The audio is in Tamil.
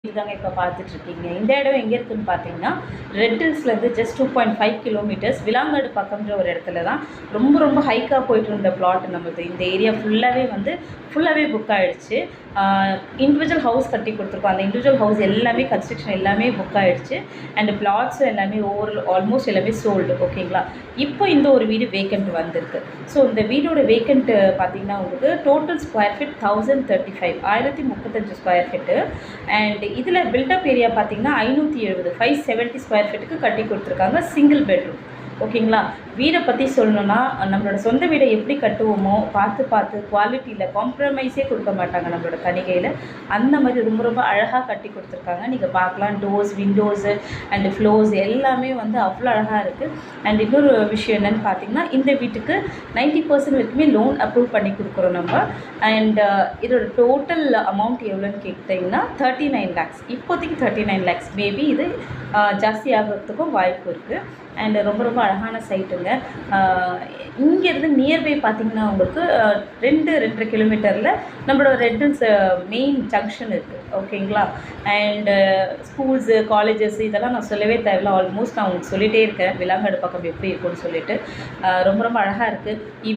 இதுதாங்க இப்போ பார்த்துட்ருக்கீங்க. இந்த இடம் எங்கே இருக்குதுன்னு பார்த்தீங்கன்னா, ரெட் ஹில்ஸ்லேருந்து ஜஸ்ட் 2.5 கிலோமீட்டர்ஸ் விலாங்காடு பக்கம்ன்ற ஒரு இடத்துல தான் ரொம்ப ஹைக்காக போயிட்டு இருந்த பிளாட் நம்மளுது. இந்த ஏரியா ஃபுல்லாகவே புக் ஆகிடுச்சு. இண்டிவிஜுவல் ஹவுஸ் கட்டி கொடுத்துருக்கோம். அந்த இண்டிவிஜுவல் ஹவுஸ் எல்லாமே கன்ஸ்ட்ரக்ஷன் எல்லாமே புக் ஆகிடுச்சு. அண்ட் பிளாட்ஸும் எல்லாமே ஆல்மோஸ்ட் எல்லாமே சோல்டு. ஓகேங்களா? இப்போ இந்த ஒரு வீடு வேக்கண்ட் வந்திருக்கு. ஸோ இந்த வீடோட வேக்கண்ட் பார்த்தீங்கன்னா உங்களுக்கு total square feet 1035 1035 square feet. And இதில் பில்டப் ஏரியா பார்த்தீங்கன்னா 570 570 ஸ்கொயர் ஃபீட்டுக்கு கட்டி கொடுத்துருக்காங்க. Single bedroom. ஓகேங்களா? வீடை பற்றி சொல்லணுன்னா, நம்மளோட சொந்த வீடை எப்படி கட்டுவோமோ பார்த்து குவாலிட்டியில் காம்ப்ரமைஸே கொடுக்க மாட்டாங்க நம்மளோட தனிகையில். அந்த மாதிரி ரொம்ப அழகாக கட்டி கொடுத்துருக்காங்க. நீங்கள் பார்க்கலாம், டோர்ஸ், விண்டோஸு அண்டு ஃப்ளோர்ஸ் எல்லாமே அவ்வளோ அழகாக இருக்குது. அண்ட் இன்னொரு விஷயம் என்னென்னு பார்த்தீங்கன்னா, இந்த வீட்டுக்கு 90% வரைக்குமே லோன் அப்ரூவ் பண்ணி கொடுக்குறோம் நம்ம. அண்ட் இதோட டோட்டல் அமௌண்ட் எவ்வளோன்னு கேட்டிங்கன்னா 39 lakhs. இப்போதைக்கு 39 lakhs. மேபி இது ஜாஸ்தி ஆகிறதுக்கும் வாய்ப்பு இருக்குது. அண்ட் ரொம்ப அழகான சைட்டுங்க. இங்கேருந்து நியர்பை பார்த்திங்கன்னா உங்களுக்கு 2-2.5 கிலோமீட்டரில் நம்மளோட ரெட் ஹில்ஸ் மெயின் ஜங்ஷன் இருக்குது. ஓகேங்களா? அண்டு ஸ்கூல்ஸு, காலேஜஸ் இதெல்லாம் நான் சொல்லவே தேவையில்ல. ஆல்மோஸ்ட் நான் உங்களுக்கு சொல்லிகிட்டே இருக்கேன் விலாங்காடு பக்கம் எப்படி இருக்குன்னு சொல்லிட்டு. ரொம்ப அழகாக இருக்குது.